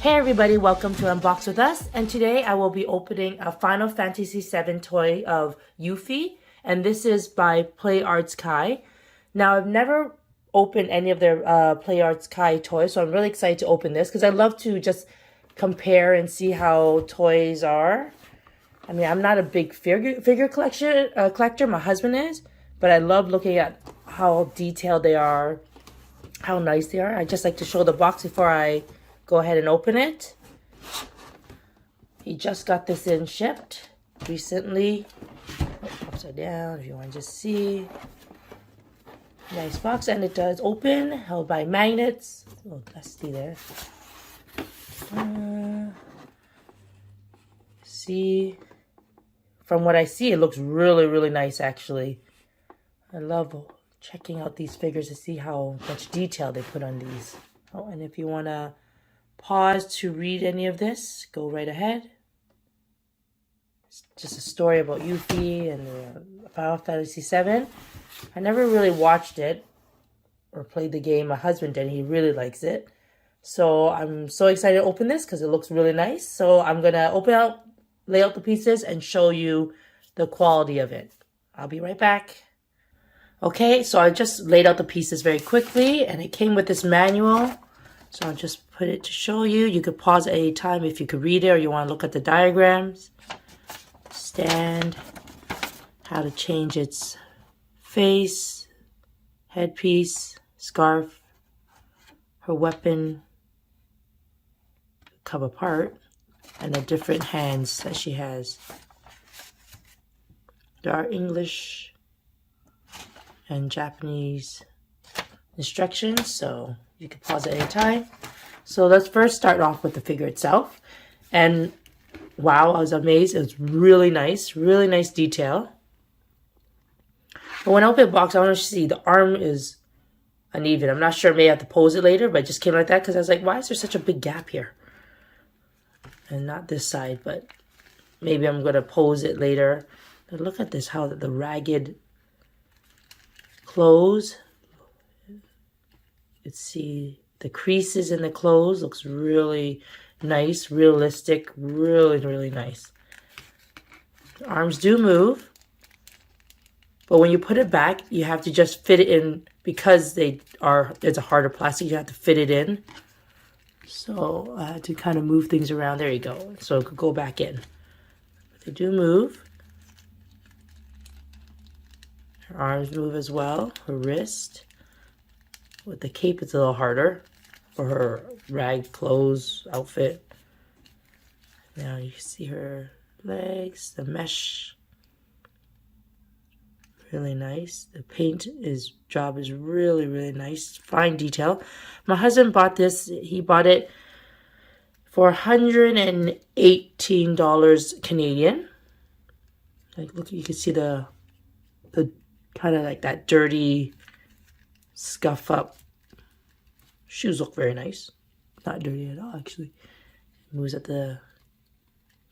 Hey everybody, welcome to Unbox With Us, and today I will be opening a Final Fantasy VII toy of Yuffie, and this is by Playarts Kai. Now, I've never opened any of their Playarts Kai toys, so I'm really excited to open this, because I love to just compare and see how toys are. I mean, I'm not a big figure collector, my husband is, but I love looking at how detailed they are, how nice they are. I just like to show the box before I go ahead and open it. He just got this in shipped recently. Upside down if you want to just see. Nice box, and it does open, held by magnets. It's a little dusty there. See, from what I see, it looks really, really nice actually. I love checking out these figures to see how much detail they put on these. Oh, and if you want to pause to read any of this, go right ahead. It's just a story about Yuffie and Final Fantasy VII. I never really watched it or played the game. My husband did. He really likes it. So I'm so excited to open this because it looks really nice. So I'm going to lay out the pieces and show you the quality of it. I'll be right back. Okay, so I just laid out the pieces very quickly, and it came with this manual. So I'll just put it to show you. You could pause at any time if you could read it or you want to look at the diagrams. Stand, how to change its face, headpiece, scarf, her weapon, come apart, and the different hands that she has. There are English and Japanese instructions, so you can pause at any time. So let's first start off with the figure itself. And wow, I was amazed. It was really nice detail. But when I open the box, I want to see the arm is uneven. I'm not sure, maybe I have to pose it later, but it just came like that because I was like, why is there such a big gap here? And not this side, but maybe I'm going to pose it later. But look at this, how the ragged clothes. Let's see, the creases in the clothes looks really nice, realistic, really nice. The arms do move, but when you put it back, you have to just fit it in because it's a harder plastic. You have to fit it in. So I had to kind of move things around. There you go. So it could go back in. But they do move. Her arms move as well. Her wrist. With the cape, it's a little harder for her rag clothes outfit. Now you see her legs, the mesh. Really nice. The paint job is really nice. Fine detail. My husband bought this. He bought it for $118 Canadian. Like, look, you can see the kind of like that dirty scuff up. Shoes look very nice. Not dirty at all, actually. Moves at the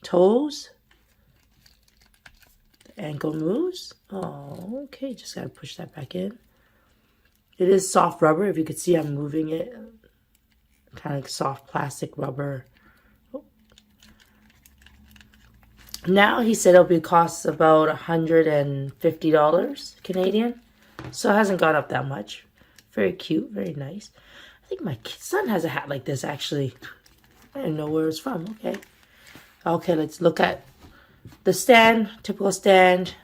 toes. The ankle moves. Oh, okay. Just gotta push that back in. It is soft rubber. If you could see, I'm moving it. Kind of like soft plastic rubber. Oh. Now he said it'll cost about $150 Canadian. So it hasn't gone up that much. Very cute, very nice. I think my son has a hat like this, actually. I didn't know where it's from. Okay. Okay, let's look at the stand. Typical stand.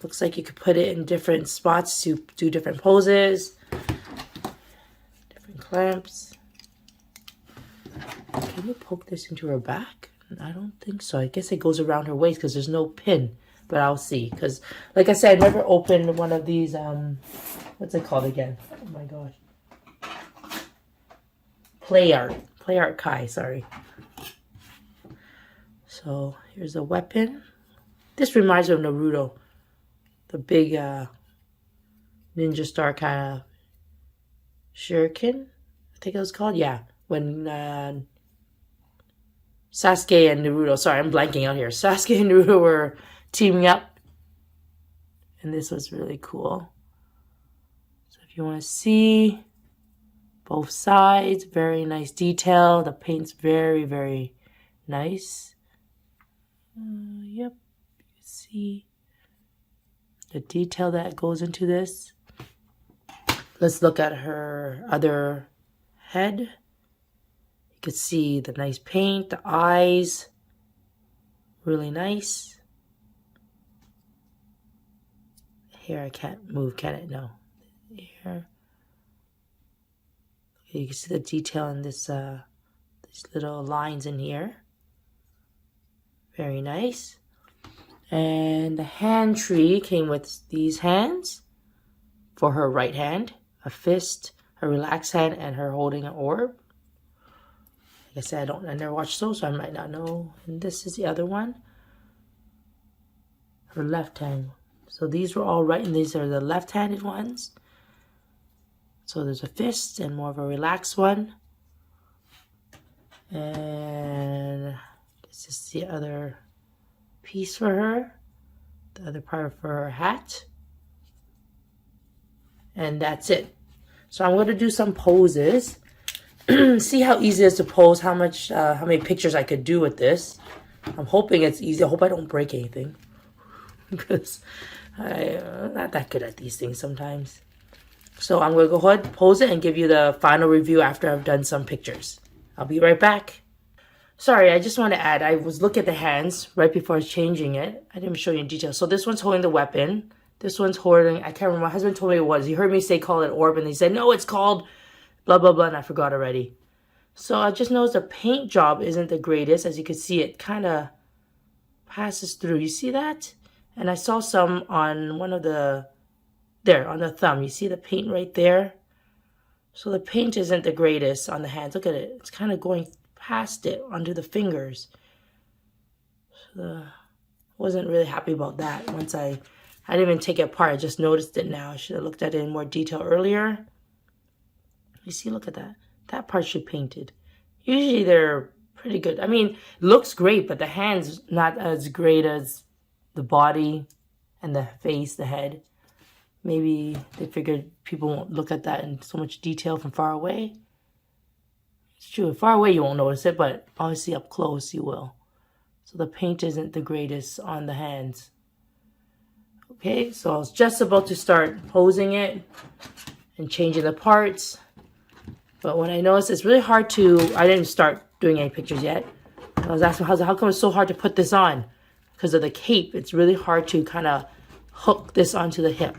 Looks like you could put it in different spots to do different poses. Different clamps. Can you poke this into her back? I don't think so. I guess it goes around her waist because there's no pin. But I'll see, because like I said, I've never opened one of these, what's it called again? Oh my gosh. Playart Kai, sorry. So here's a weapon. This reminds me of Naruto. The big ninja star kind of shuriken, I think it was called. Yeah, when Sasuke and Naruto, sorry, I'm blanking out here. Sasuke and Naruto were teaming up, and this was really cool. So if you want to see, Both sides, very nice detail. The paint's very, very nice. Yep, you can see the detail that goes into this. Let's look at her other head. You can see the nice paint, the eyes, really nice. Here I can't move, can it? No. Here. Okay, you can see the detail in this, these little lines in here. Very nice. And the hand tree came with these hands for her right hand, a fist, a relaxed hand, and her holding an orb. Like I said, I never watched those, so I might not know. And this is the other one. Her left hand. So these were all right, and these are the left-handed ones. So there's a fist and more of a relaxed one. And this is the other piece for her. The other part for her hat. And that's it. So I'm going to do some poses. See how easy it is to pose, how many pictures I could do with this. I'm hoping it's easy. I hope I don't break anything. Because I'm not that good at these things sometimes. So I'm going to go ahead, pose it, and give you the final review after I've done some pictures. I'll be right back. Sorry, I just want to add, I was looking at the hands right before I was changing it. I didn't show you in detail. So this one's holding the weapon. This one's holding, I can't remember, my husband told me it was. He heard me say call it orb, and he said, no, it's called blah, blah, blah, and I forgot already. So I just noticed the paint job isn't the greatest. As you can see, it kind of passes through. You see that? And I saw some on one of the, there, on the thumb. You see the paint right there? So the paint isn't the greatest on the hands. Look at it. It's kind of going past it onto the fingers. So wasn't really happy about that. Once I didn't even take it apart. I just noticed it now. I should have looked at it in more detail earlier. You see, look at that. That part should be painted. Usually they're pretty good. I mean, looks great, but the hand's not as great as the body and the face, the head. Maybe they figured people won't look at that in so much detail from far away. It's true. Far away you won't notice it, but obviously up close you will. So the paint isn't the greatest on the hands. Okay, so I was just about to start posing it and changing the parts. But when I noticed it's really hard to, I didn't start doing any pictures yet. I was asking, how come it's so hard to put this on? Because of the cape, it's really hard to kind of hook this onto the hip.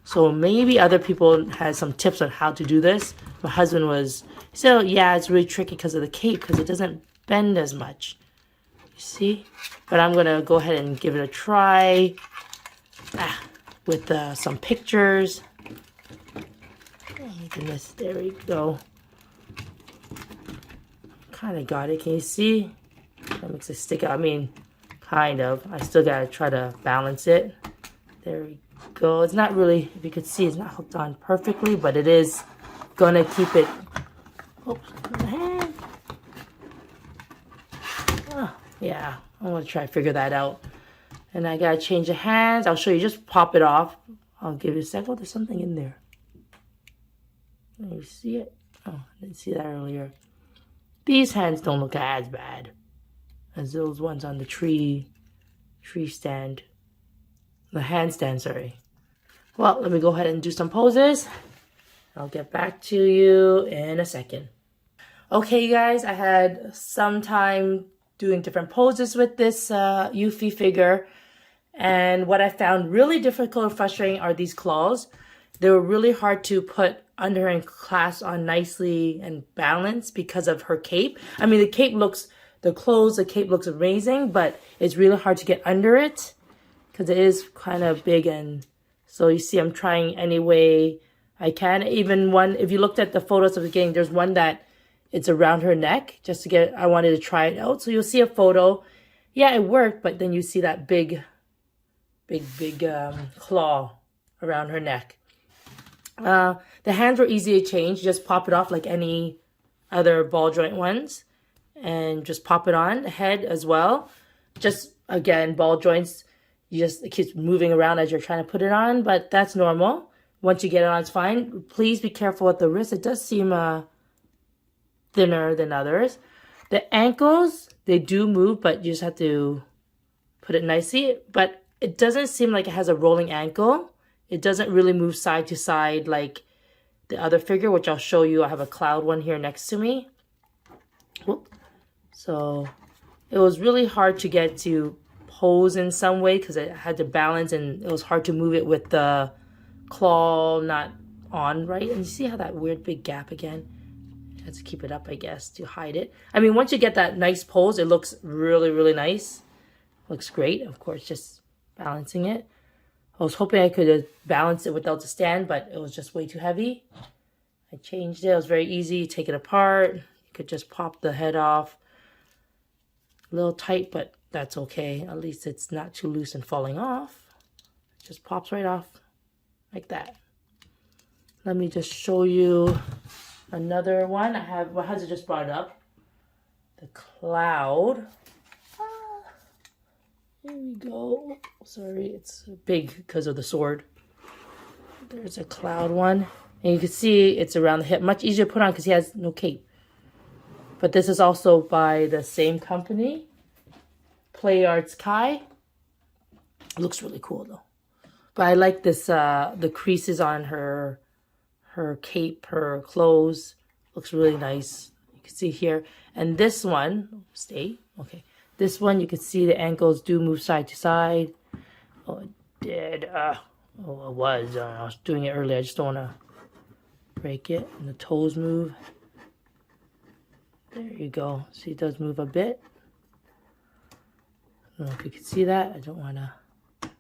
So maybe other people had some tips on how to do this. My husband he said, oh, yeah, it's really tricky because of the cape, because it doesn't bend as much. You see? But I'm going to go ahead and give it a try with some pictures. Oh my goodness, there we go. Kind of got it. Can you see? That makes it stick out. I mean, kind of. I still got to try to balance it. There we go. It's not really, if you could see, it's not hooked on perfectly, but it is going to keep it. Oops, my hand. Oh, yeah, I'm going to try to figure that out. And I got to change the hands. I'll show you. Just pop it off. I'll give you a second. Oh, there's something in there. Can you see it? Oh, I didn't see that earlier. These hands don't look as bad as those ones on the tree stand. The handstand, sorry. Well, let me go ahead and do some poses. I'll get back to you in a second. Okay, you guys, I had some time doing different poses with this Yuffie figure. And what I found really difficult and frustrating are these claws. They were really hard to put under and clasp on nicely and balance because of her cape. I mean, the cape looks amazing, but it's really hard to get under it because it is kind of big. And so you see, I'm trying any way I can. Even one, if you looked at the photos of the game, there's one that it's around her neck just to get, I wanted to try it out. So you'll see a photo. Yeah, it worked, but then you see that big claw around her neck. The hands were easy to change. Just pop it off like any other ball joint ones and just pop it on. The head as well. Just, again, ball joints. It keeps moving around as you're trying to put it on, but that's normal. Once you get it on, it's fine. Please be careful with the wrist. It does seem a thinner than others. The ankles, they do move, but you just have to put it nicely. But it doesn't seem like it has a rolling ankle. It doesn't really move side to side like the other figure, which I'll show you. I have a cloud one here next to me. Whoop. So it was really hard to get to pose in some way because I had to balance, and it was hard to move it with the claw not on right. And you see how that weird big gap again? I had to keep it up, I guess, to hide it. I mean, once you get that nice pose, it looks really, really nice. Looks great. Of course, just balancing it. I was hoping I could balance it without the stand, but it was just way too heavy. I changed it. It was very easy. Take it apart. You could just pop the head off. A little tight, but that's okay. At least it's not too loose and falling off. It just pops right off like that. Let me just show you another one. I have, my husband just brought it up. The cloud. Here we go. Sorry, it's big because of the sword. There's a cloud one. And you can see it's around the hip. Much easier to put on because he has no cape. But this is also by the same company. Playarts Kai. Looks really cool though. But I like this, the creases on her cape, her clothes. Looks really nice. You can see here. And this one, stay, okay. This one, you can see the ankles do move side to side. Oh, it did. Oh, it was. I was doing it earlier. I just don't want to break it. And the toes move. There you go. See, it does move a bit. I don't know if you can see that. I don't want to. My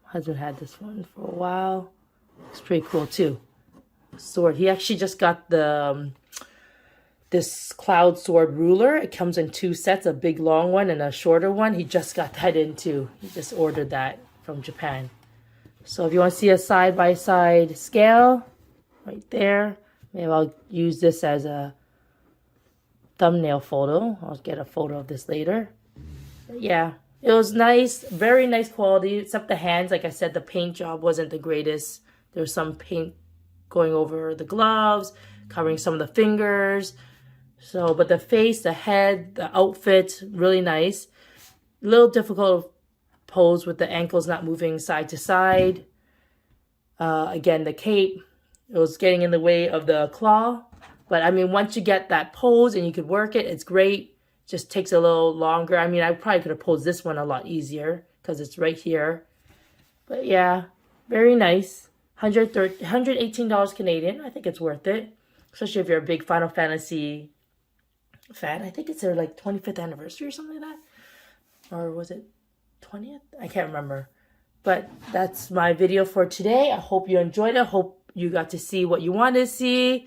husband had this one for a while. It's pretty cool, too. Sword. He actually just got the this cloud sword ruler. It comes in 2 sets, a big long one and a shorter one. He just got that in too. He just ordered that from Japan. So if you want to see a side-by-side scale, right there. Maybe I'll use this as a thumbnail photo. I'll get a photo of this later. But yeah, it was nice. Very nice quality, except the hands. Like I said, the paint job wasn't the greatest. There was some paint going over the gloves, covering some of the fingers. So, but the face, the head, the outfit, really nice. A little difficult to pose with the ankles not moving side to side. Again, the cape, it was getting in the way of the claw. But I mean, once you get that pose and you could work it, it's great. Just takes a little longer. I mean, I probably could have posed this one a lot easier because it's right here. But yeah, very nice. $118 Canadian. I think it's worth it. Especially if you're a big Final Fantasy fan. I think it's their like 25th anniversary or something like that. Or was it 20th? I can't remember. But that's my video for today. I hope you enjoyed it. I hope you got to see what you wanted to see.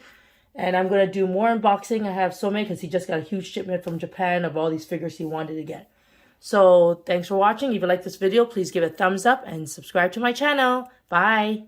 And I'm going to do more unboxing. I have so many because he just got a huge shipment from Japan of all these figures he wanted to get. So thanks for watching. If you like this video, please give it a thumbs up and subscribe to my channel. Bye.